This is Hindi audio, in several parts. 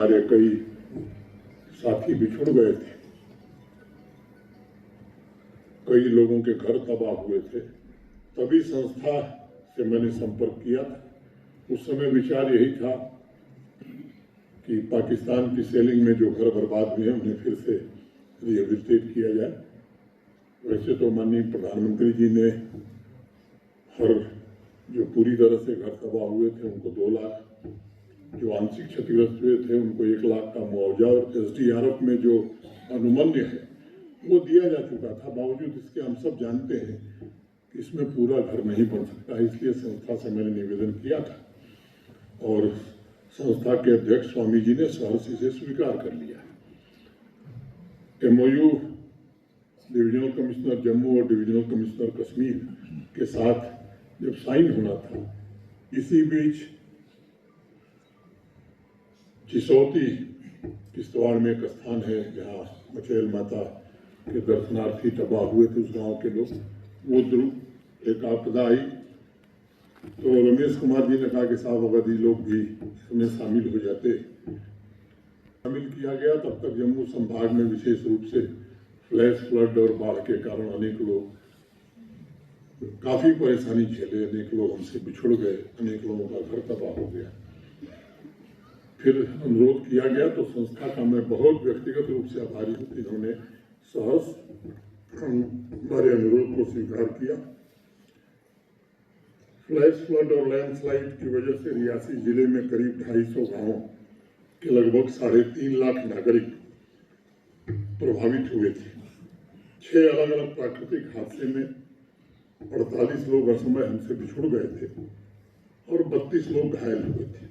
हमारे कई साथी बिछुड़ गए थे, कई लोगों के घर तबाह हुए थे। तभी संस्था से मैंने संपर्क किया था। उस समय विचार यही था कि पाकिस्तान की सेलिंग में जो घर बर्बाद हुए हैं उन्हें फिर से रिहेबिलिटेट किया जाए। वैसे तो माननीय प्रधानमंत्री जी ने जो पूरी तरह से घर तबाह हुए थे उनको 2 लाख, जो आंशिक क्षतिग्रस्त हुए थे उनको 1 लाख का मुआवजा और SDRF में जो अनुमन्य है वो दिया जा चुका था। बावजूद इसके हम सब जानते हैं कि इसमें पूरा घर नहीं बन सकता, इसलिए संस्था से मैंने निवेदन किया था और संस्था के अध्यक्ष स्वामी जी ने सहर्ष इसे स्वीकार कर लिया। MOU डिविजनल कमिश्नर जम्मू और डिविजनल कमिश्नर कश्मीर के साथ जब साइन होना था, इसी बीच चिसौती किश्तवाड़ में एक स्थान है जहाँ मचैल माता के दर्शनार्थी तबाह हुए थे उस गांव के लोग। वो एक आपदा आई तो रमेश कुमार जी ने कहा कि साहब अगर ये लोग भी इसमें शामिल हो जाते, शामिल किया गया। तब तक जम्मू संभाग में विशेष रूप से फ्लैश फ्लड और बाढ़ के कारण अनेक लोग काफी परेशानी झेले, अनेक लोग हमसे बिछुड़ गए, अनेक लोगों का घर तबाह हो गया। फिर अनुरोध किया गया तो संस्था का मैं बहुत व्यक्तिगत रूप से आभारी हूँ कि इन्होंने सहर्ष हमारे अनुरोध को स्वीकार किया। फ्लैश फ्लड और लैंडस्लाइड की वजह से रियासी जिले में करीब 250 गांवों के लगभग 3.5 लाख नागरिक प्रभावित हुए थे। 6 अलग अलग प्राकृतिक हादसे में 48 लोग असमय हमसे बिछुड़ गए थे और 32 लोग घायल हुए थे।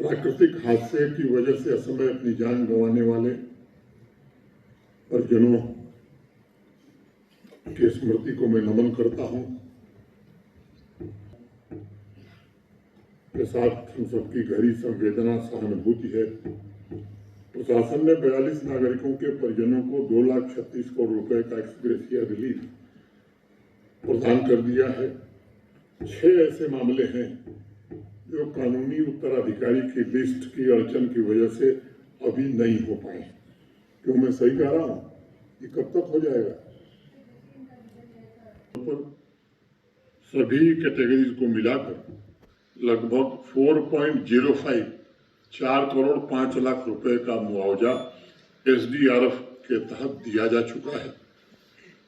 प्राकृतिक हादसे की वजह से असमय अपनी जान गंवाने वाले परिजनों की स्मृति को मैं नमन करता हूं। के साथ हम सबकी गहरी संवेदना सहानुभूति है। प्रशासन ने 42 नागरिकों के परिजनों को 2,36 करोड़ रुपए का एक्सग्रेशिया रिलीफ प्रदान कर दिया है। 6 ऐसे मामले हैं जो कानूनी उत्तराधिकारी की लिस्ट की अड़चन की वजह से अभी नहीं हो पाए। क्यों मैं सही कह रहा हूं? ये कब तक हो जाएगा? सभी कैटेगरीज को मिलाकर लगभग 4 करोड़ 5 लाख रुपए का मुआवजा SDRF के तहत दिया जा चुका है।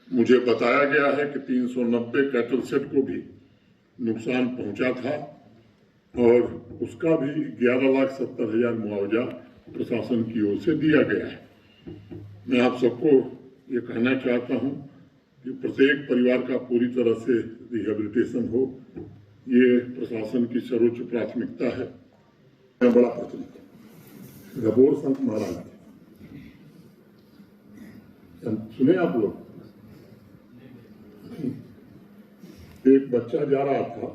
मुझे बताया गया है कि 390 कैटल सेट को भी नुकसान पहुंचा था और उसका भी 11,70,000 मुआवजा प्रशासन की ओर से दिया गया है। मैं आप सबको ये कहना चाहता हूं कि प्रत्येक परिवार का पूरी तरह से रिहेबिलिटेशन हो, ये प्रशासन की सर्वोच्च प्राथमिकता है। बड़ा प्रचलित गबोर संत महाराज सुने आप लोग? एक बच्चा जा रहा था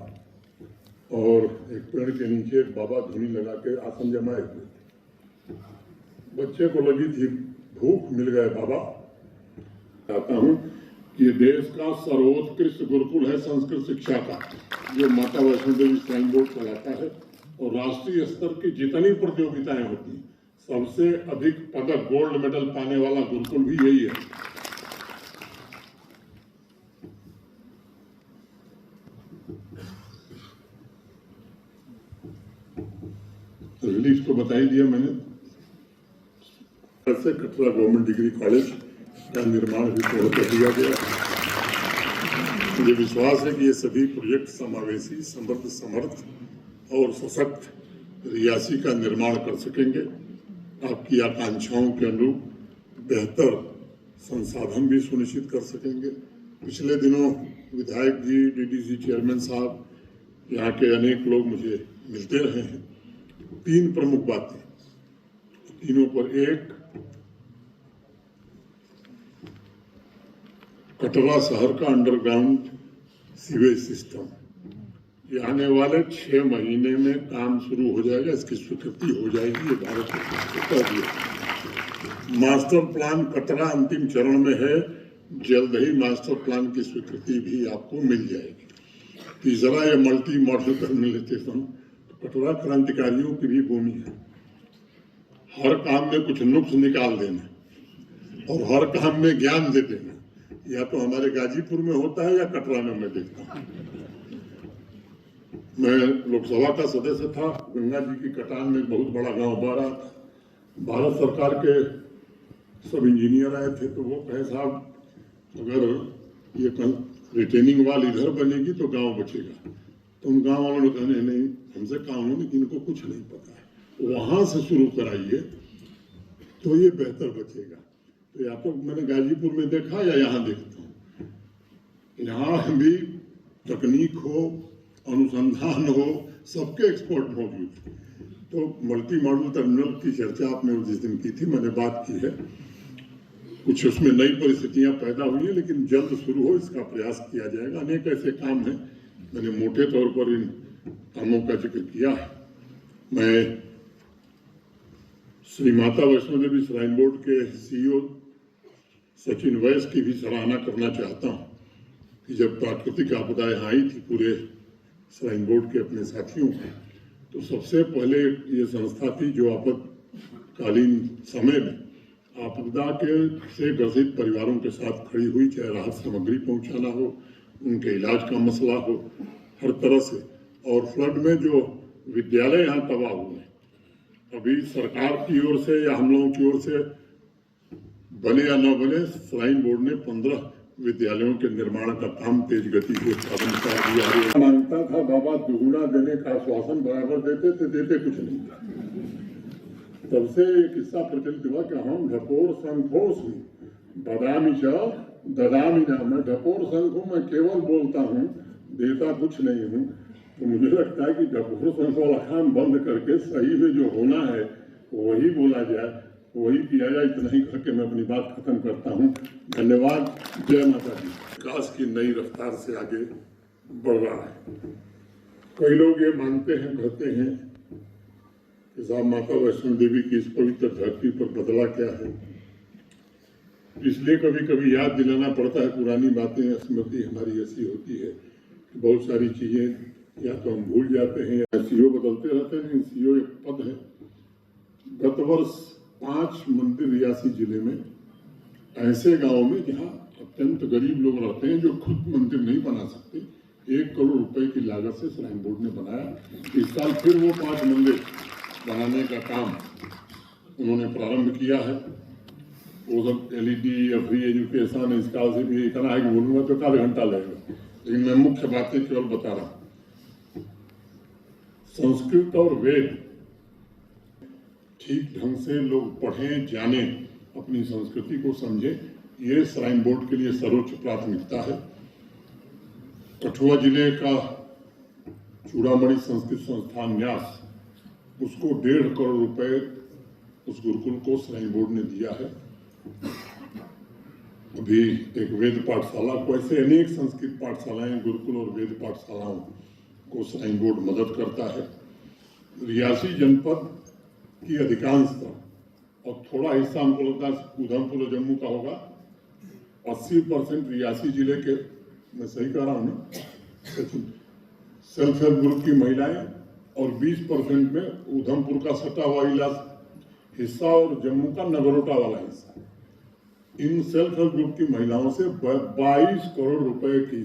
और एक पेड़ के नीचे एक बाबा धुनी लगा के आसन जमाए हुए थे। बच्चे को लगी थी भूख, मिल गए बाबा। चाहता हूं कि ये देश का सर्वोत्कृष्ट गुरुकुल है संस्कृत शिक्षा का, जो माता वैष्णो देवी श्राइन बोर्ड चलाता है और राष्ट्रीय स्तर की जितनी प्रतियोगिताएं होती हैं सबसे अधिक पदक गोल्ड मेडल पाने वाला गुरुकुल भी यही है। रिलीफ तो बता ही दिया मैंने। से कटरा गवर्नमेंट डिग्री कॉलेज का निर्माण भी पूर्ण कर दिया गया। मुझे विश्वास है कि ये सभी प्रोजेक्ट समावेशी, समृद्ध, समर्थ और सशक्त रियासी का निर्माण कर सकेंगे। आपकी आकांक्षाओं के अनुरूप बेहतर संसाधन भी सुनिश्चित कर सकेंगे। पिछले दिनों विधायक जी, DDC चेयरमैन साहब, यहाँ के अनेक लोग मुझे मिलते रहे हैं। 3 प्रमुख बातें, तीनों पर एक, कटरा शहर का अंडरग्राउंड सीवेज सिस्टम ये आने वाले 6 महीने में काम शुरू हो जाएगा, इसकी स्वीकृति हो जाएगी। ये भारत सरकार की मास्टर प्लान कटरा अंतिम चरण में है, जल्द ही मास्टर प्लान की स्वीकृति भी आपको मिल जाएगी। तीसरा, ये multi modal terminal station Katra क्रांतिकारियों की भी भूमि है। हर काम में कुछ नुक्स निकाल देना और हर काम में ज्ञान दे देना, या तो हमारे गाजीपुर में होता है या कटरा में मैं देखता हूँ। मैं लोकसभा का सदस्य था, गंगा जी की कटान में बहुत बड़ा गांव बारा था। भारत सरकार के सब इंजीनियर आए थे, तो वो कहे साहब अगर ये रिटेनिंग वाल इधर बनेगी तो गांव बचेगा। तो उन गांव वालों ने कहा नहीं, हमसे कानून की इनको कुछ नहीं पता है, वहां से शुरू कराइए तो ये बेहतर बचेगा। तो या तो मैंने गाजीपुर में देखा या यहाँ देखता हूँ, यहाँ भी तकनीक हो, अनुसंधान हो, सबके एक्सपर्ट मौजूद। तो मल्टी मॉडल टर्मिनल की चर्चा आपने जिस दिन की थी, मैंने बात की है, कुछ उसमें नई परिस्थितियां पैदा हुई है, लेकिन जल्द शुरू हो इसका प्रयास किया जाएगा। अनेक ऐसे काम हैं, मैंने मोटे तौर पर इन कामों का जिक्र किया है। मैं श्री माता वैष्णो देवी श्राइन बोर्ड के CEO सचिन वैस की भी सराहना करना चाहता हूँ कि जब प्राकृतिक आपदाएं आई थी पूरे श्राइन बोर्ड के अपने साथियों को, तो सबसे पहले ये संस्था थी जो आपातकालीन समय में आपदा के से ग्रसित परिवारों के साथ खड़ी हुई, चाहे राहत सामग्री पहुंचाना हो, उनके इलाज का मसला हो, हर तरह से। और फ्लड में जो विद्यालय यहाँ तबाह हुए, अभी सरकार की ओर से या हम लोगों की ओर से बने या न बने, श्राइन बोर्ड ने 15 विद्यालयों के निर्माण का काम तेज गति से उत्पादन कर दिया। मांगता था बाबा दुगुना देने का आश्वासन बराबर देते थे, देते कुछ नहीं था। तब से एक किस्सा प्रचलित हुआ कि हम ढकोर संखोस बदामी च ददामी ना, मैं ढकोर संख हूँ, मैं केवल बोलता हूँ, देता कुछ नहीं हूँ। तो मुझे लगता है कि ढकोर संख वाला काम बंद करके सही में जो होना है वही बोला जाए, वही किया जाए। इतना ही करके मैं अपनी बात खत्म करता हूँ। धन्यवाद। जय माता दी। विकास की नई रफ्तार से आगे बढ़ रहा है। कई लोग ये मानते हैं, कहते हैं कि साहब माता वैष्णो देवी की इस पवित्र धरती पर बदला क्या है। इसलिए कभी कभी याद दिलाना पड़ता है पुरानी बातें। स्मृति हमारी ऐसी होती है कि बहुत सारी चीजें या तो हम भूल जाते हैं या CEO बदलते रहते हैं, लेकिन CEO एक पद है। गत वर्ष 5 मंदिर रियासी जिले में, ऐसे गांव में जहां अत्यंत गरीब लोग रहते हैं जो खुद मंदिर नहीं बना सकते, 1 करोड़ रुपए की लागत से श्राइन बोर्ड ने बनाया। इस साल फिर वो 5 मंदिर बनाने का काम उन्होंने प्रारंभ किया है। वो सब LED या फ्री एजुकेशन, इसका से भी इतना है कि बोलूंगा तो आधा घंटा लगेगा, लेकिन मैं मुख्य बातें केवल बता रहा हूँ। संस्कृत और वेद ठीक ढंग से लोग पढ़ें, जानें, अपनी संस्कृति को समझें, ये श्राइन बोर्ड के लिए सर्वोच्च प्राथमिकता है। कठुआ जिले का चूड़ामणि संस्कृत संस्थान न्यास, उसको 1.5 करोड़ रुपए उस गुरुकुल को श्राइन बोर्ड ने दिया है। अभी एक वेद पाठशाला को, ऐसे अनेक संस्कृत पाठशालाएं, गुरुकुल और वेद पाठशालाओं को श्राइन बोर्ड मदद करता है। रियासी जनपद की अधिकांशतः और थोड़ा हिस्सा हमको लगता है उधमपुर और जम्मू का होगा, 80% रियासी जिले के, मैं सही कह रहा हूँ ना, सेल्फ हेल्प ग्रुप की महिलाएं और 20% में उधमपुर का सटा हुआ हिस्सा और जम्मू का नगरोटा वाला हिस्सा। इन सेल्फ हेल्प ग्रुप की महिलाओं से 22 करोड़ रुपए की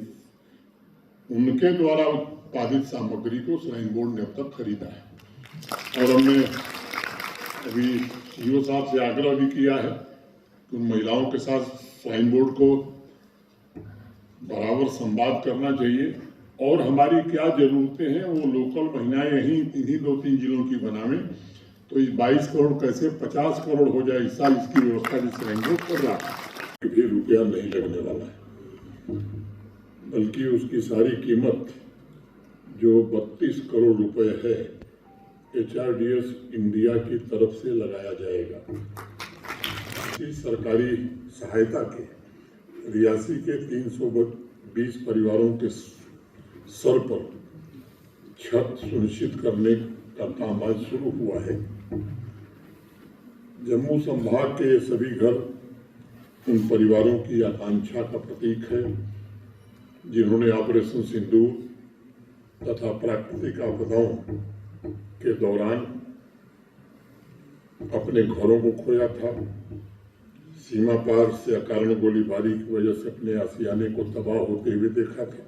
उनके द्वारा उत्पादित सामग्री को श्राइन बोर्ड ने अब तक खरीदा है। और हमने अभी CEO साहब से आग्रह भी किया है कि उन महिलाओं के साथ श्राइन बोर्ड को बराबर संवाद करना चाहिए और हमारी क्या जरूरतें हैं वो लोकल महिलाएं यहीं इन्हीं 2-3 जिलों की बनावें, तो इस 22 करोड़ कैसे 50 करोड़ हो जाए इस साल, इसकी व्यवस्था भी श्राइन बोर्ड कर रहा है। भी रुपया नहीं लगने वाला है, बल्कि उसकी सारी कीमत जो 32 करोड़ रुपए है HRDS इंडिया की तरफ से लगाया जाएगा। इस सरकारी सहायता के रियासी के 320 परिवारों के सर पर छत सुनिश्चित करने का काम आज शुरू हुआ है। जम्मू संभाग के ये सभी घर उन परिवारों की आकांक्षा का प्रतीक है जिन्होंने ऑपरेशन सिंदूर तथा प्राकृतिक आपदाओं के दौरान अपने घरों को खोया था, सीमा पार से अकारण गोलीबारी की वजह से अपने आशियाने को तबाह होते हुए देखा था।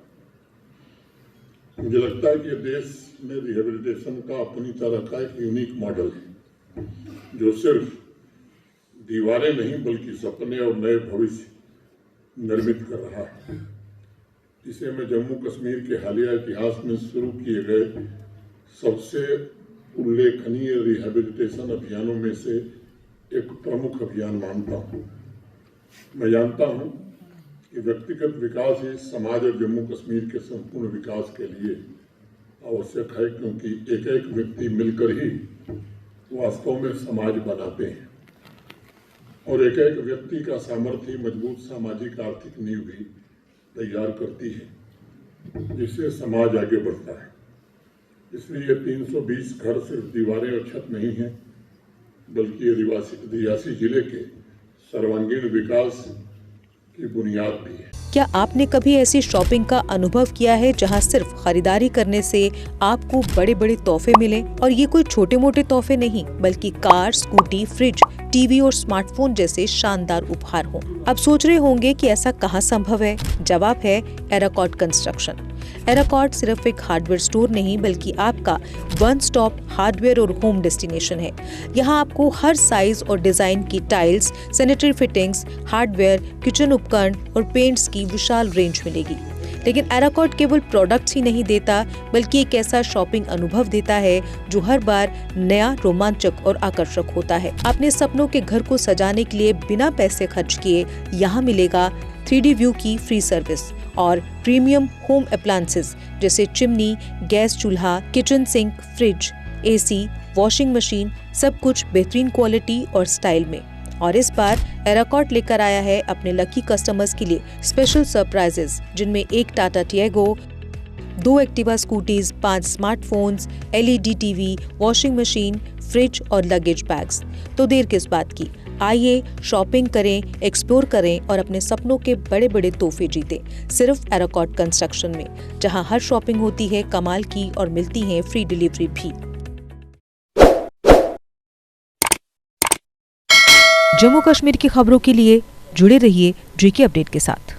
मुझे लगता है कि देश में रिहेबिलिटेशन का अपनी तरह का एक यूनिक मॉडल है, जो सिर्फ दीवारें नहीं बल्कि सपने और नए भविष्य निर्मित कर रहा है। इसे मैं जम्मू कश्मीर के हालिया इतिहास में शुरू किए गए सबसे उल्लेखनीय रिहेबिलिटेशन अभियानों में से एक प्रमुख अभियान मानता हूँ। मैं जानता हूँ कि व्यक्तिगत विकास ही समाज और जम्मू कश्मीर के संपूर्ण विकास के लिए आवश्यक है, क्योंकि एक एक व्यक्ति मिलकर ही वास्तव में समाज बनाते हैं और एक एक व्यक्ति का सामर्थ्य मजबूत सामाजिक आर्थिक नींव भी तैयार करती है, जिससे समाज आगे बढ़ता है। इसलिए 320 घर सिर्फ दीवारें और छत नहीं हैं, बल्कि रियासी जिले के सर्वांगीण विकास की बुनियाद भी है। क्या आपने कभी ऐसी शॉपिंग का अनुभव किया है जहां सिर्फ खरीदारी करने से आपको बड़े बड़े तोहफे मिले? और ये कोई छोटे मोटे तोहफे नहीं, बल्कि कार, स्कूटी, फ्रिज, टीवी और स्मार्टफोन जैसे शानदार उपहार हों। अब सोच रहे होंगे कि ऐसा कहां संभव है? जवाब है एराकॉर्ड कंस्ट्रक्शन। एराकॉर्ड सिर्फ एक हार्डवेयर स्टोर नहीं, बल्कि आपका वन स्टॉप हार्डवेयर और होम डेस्टिनेशन है। यहाँ आपको हर साइज और डिजाइन की tiles, sanitary fittings, hardware, kitchen उपकरण और पेंट्स की विशाल रेंज मिलेगी। लेकिन एराकॉर्ड केवल प्रोडक्ट्स ही नहीं देता, बल्कि एक ऐसा शॉपिंग अनुभव देता है जो हर बार नया, रोमांचक और आकर्षक होता है। अपने सपनों के घर को सजाने के लिए बिना पैसे खर्च किए यहाँ मिलेगा 3D व्यू की फ्री सर्विस और प्रीमियम होम अप्लायंसेस जैसे चिमनी, गैस चूल्हा, kitchen sink, fridge, AC, washing machine, सब कुछ बेहतरीन क्वालिटी और स्टाइल में। और इस बार एराकॉर्ड लेकर आया है अपने लकी कस्टमर्स के लिए स्पेशल सरप्राइजेस, जिनमें एक Tata Tiago, 2 Activa scooties, 5 smartphones, LED TV, washing machine, fridge और लगेज बैग्स। तो देर किस बात की, आइए शॉपिंग करें, एक्सप्लोर करें और अपने सपनों के बड़े बड़े तोहफे जीतें, सिर्फ एराकॉर्ड कंस्ट्रक्शन में, जहां हर शॉपिंग होती है कमाल की और मिलती है फ्री डिलीवरी भी। जम्मू कश्मीर की खबरों के लिए जुड़े रहिए GK अपडेट के साथ।